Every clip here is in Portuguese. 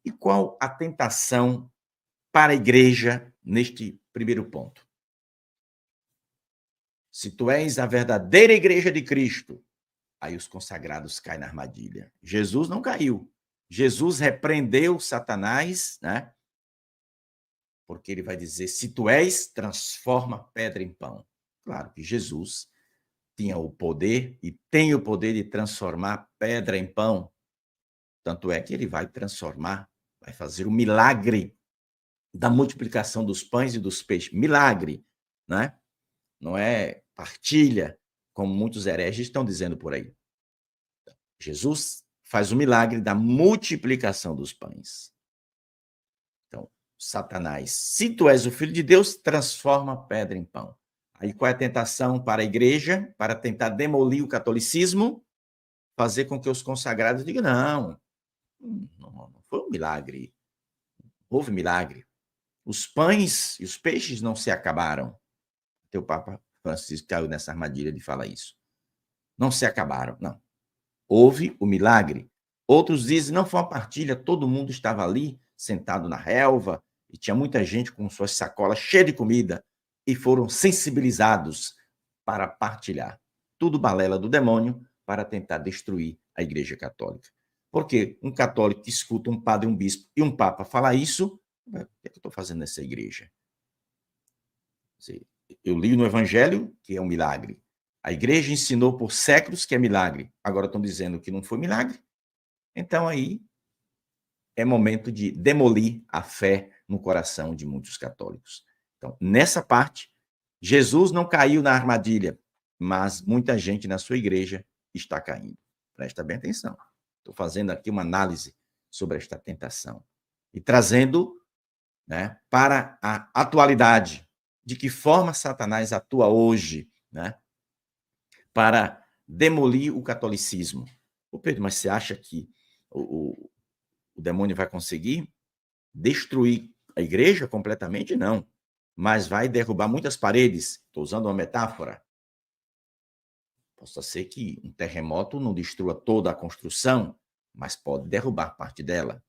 E qual a tentação para a igreja neste primeiro ponto? Se tu és a verdadeira igreja de Cristo, aí os consagrados caem na armadilha. Jesus não caiu. Jesus repreendeu Satanás, né? Porque ele vai dizer: se tu és, transforma pedra em pão. Claro que Jesus tinha o poder e tem o poder de transformar pedra em pão. Tanto é que ele vai transformar, vai fazer o milagre da multiplicação dos pães e dos peixes. Milagre, né? Não é partilha, como muitos hereges estão dizendo por aí. Jesus faz o milagre da multiplicação dos pães. Então, Satanás, se tu és o filho de Deus, transforma a pedra em pão. Aí qual é a tentação para a igreja, para tentar demolir o catolicismo? Fazer com que os consagrados digam: não foi um milagre. Houve milagre. Os pães e os peixes não se acabaram. O Papa Francisco caiu nessa armadilha de falar isso. Não se acabaram, não. Houve o milagre. Outros dizem: não foi uma partilha, todo mundo estava ali, sentado na relva, e tinha muita gente com suas sacolas cheias de comida, e foram sensibilizados para partilhar. Tudo balela do demônio para tentar destruir a Igreja Católica. Porque um católico que escuta um padre, um bispo e um papa falar isso, o que é que eu estou fazendo nessa igreja? Eu li no Evangelho que é um milagre. A igreja ensinou por séculos que é milagre. Agora estão dizendo que não foi milagre. Então aí é momento de demolir a fé no coração de muitos católicos. Então, nessa parte, Jesus não caiu na armadilha, mas muita gente na sua igreja está caindo. Presta bem atenção. Estou fazendo aqui uma análise sobre esta tentação e trazendo, né, para a atualidade, de que forma Satanás atua hoje, né, para demolir o catolicismo. Ô Pedro, mas você acha que o demônio vai conseguir destruir a igreja completamente? Não. Mas vai derrubar muitas paredes. Estou usando uma metáfora. Possa ser que um terremoto não destrua toda a construção, mas pode derrubar parte dela.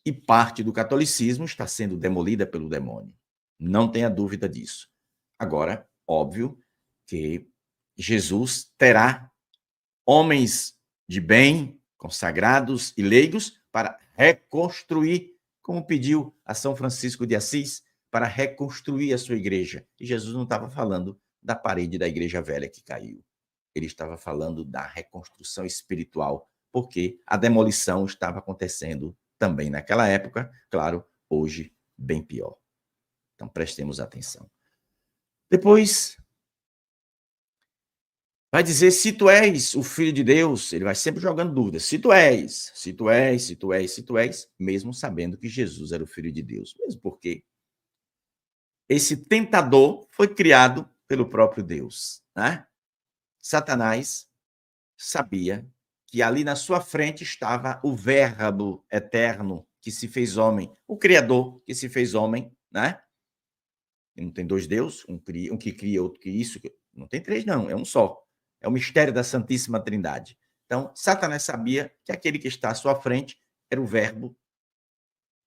E parte do catolicismo está sendo demolida pelo demônio. Não tenha dúvida disso. Agora, óbvio que Jesus terá homens de bem, consagrados e leigos para reconstruir, como pediu a São Francisco de Assis, para reconstruir a sua igreja. E Jesus não estava falando da parede da igreja velha que caiu. Ele estava falando da reconstrução espiritual, porque a demolição estava acontecendo também naquela época, claro, hoje bem pior. Então prestemos atenção. Depois vai dizer: se tu és o filho de Deus, ele vai sempre jogando dúvidas. Se tu és, se tu és, se tu és, se tu és, mesmo sabendo que Jesus era o filho de Deus. Mesmo porque esse tentador foi criado pelo próprio Deus, né? Satanás sabia que ali na sua frente estava o Verbo eterno que se fez homem, o Criador que se fez homem, né? E não tem dois deuses, um que cria, outro que isso. Não tem três, não, é um só. É o mistério da Santíssima Trindade. Então, Satanás sabia que aquele que está à sua frente era o Verbo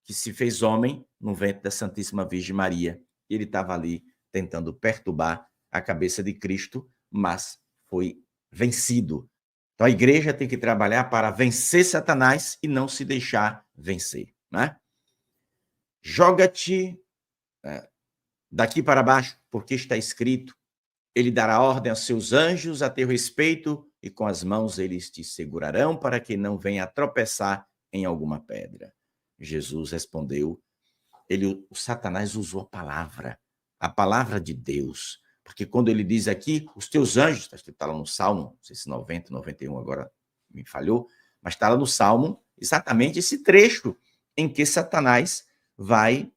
que se fez homem no ventre da Santíssima Virgem Maria. E ele estava ali tentando perturbar a cabeça de Cristo, mas foi vencido. Então, a igreja tem que trabalhar para vencer Satanás e não se deixar vencer, né? Joga-te daqui para baixo, porque está escrito: ele dará ordem aos seus anjos a teu respeito, e com as mãos eles te segurarão para que não venha a tropeçar em alguma pedra. Jesus respondeu. O Satanás usou a palavra de Deus, porque quando ele diz aqui, os teus anjos, está lá no Salmo, não sei se 90, 91 agora me falhou, mas está lá no Salmo exatamente esse trecho em que Satanás vai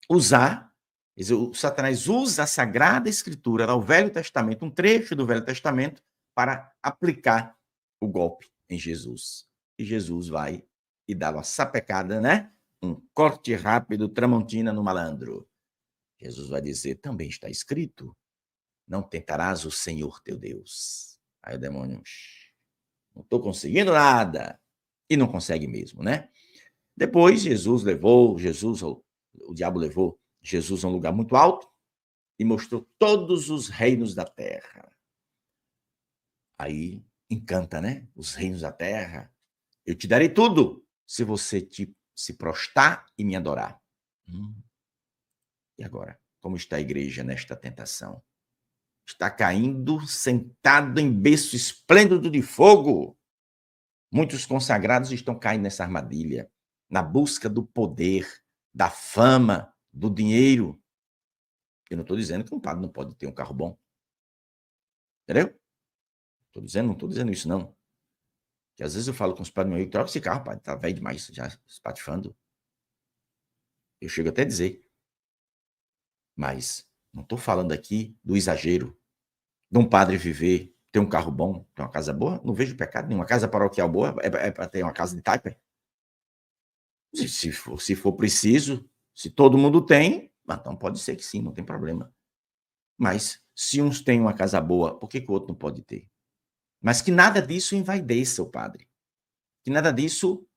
usar, o Satanás usa a Sagrada Escritura, o Velho Testamento, um trecho do Velho Testamento, para aplicar o golpe em Jesus. E Jesus vai e dá uma sapecada, né? Um corte rápido, Tramontina no malandro. Jesus vai dizer: também está escrito, não tentarás o Senhor teu Deus. Aí o demônio: não estou conseguindo nada. E não consegue mesmo, né? Depois o diabo levou Jesus a um lugar muito alto e mostrou todos os reinos da terra. Aí encanta, né? Os reinos da terra. Eu te darei tudo se você se prostrar e me adorar. E agora? Como está a igreja nesta tentação? Está caindo sentado em berço esplêndido de fogo. Muitos consagrados estão caindo nessa armadilha, na busca do poder, da fama, do dinheiro. Eu não estou dizendo que um padre não pode ter um carro bom. Entendeu? Não estou dizendo isso, não. Que às vezes eu falo com os padres, meu amigo, troca esse carro, padre, tá velho demais, já espatifando. Eu chego até a dizer. Mas não estou falando aqui do exagero, de um padre viver, ter um carro bom, ter uma casa boa. Não vejo pecado nenhum. Uma casa paroquial boa é para ter uma casa de taipa. Se for preciso, se todo mundo tem, então pode ser que sim, não tem problema. Mas se uns têm uma casa boa, por que o outro não pode ter? Mas que nada disso envaideça o padre. Que nada disso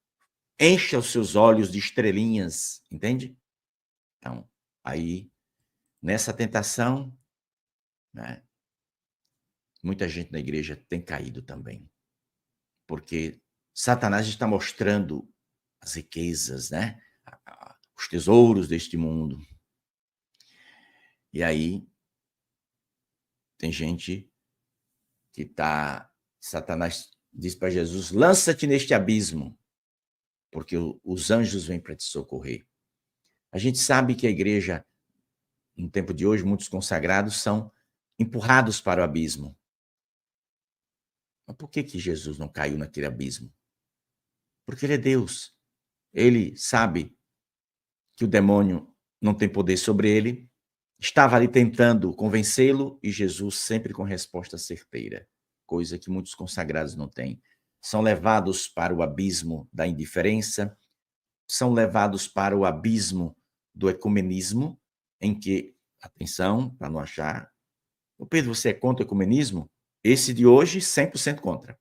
encha os seus olhos de estrelinhas, entende? Então, aí, nessa tentação, né, muita gente na igreja tem caído também. Porque Satanás está mostrando as riquezas, né? Os tesouros deste mundo. E aí, tem gente que está... Satanás diz para Jesus, lança-te neste abismo, porque os anjos vêm para te socorrer. A gente sabe que a igreja, no tempo de hoje, muitos consagrados são empurrados para o abismo. Mas por que Jesus não caiu naquele abismo? Porque ele é Deus. Ele sabe que o demônio não tem poder sobre ele, estava ali tentando convencê-lo e Jesus sempre com resposta certeira, coisa que muitos consagrados não têm. São levados para o abismo da indiferença, são levados para o abismo do ecumenismo, em que, atenção, para não achar, o Pedro, você é contra o ecumenismo? Esse de hoje, 100% contra.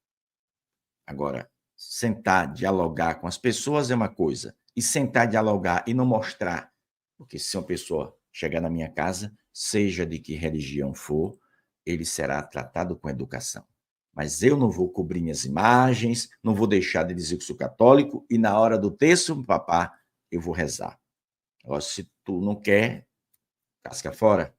Agora, sentar, dialogar com as pessoas é uma coisa, e sentar, dialogar e não mostrar, porque se uma pessoa chegar na minha casa, seja de que religião for, ele será tratado com educação. Mas eu não vou cobrir minhas imagens, não vou deixar de dizer que sou católico, e na hora do texto, papá, eu vou rezar. Agora, se tu não quer, casca fora.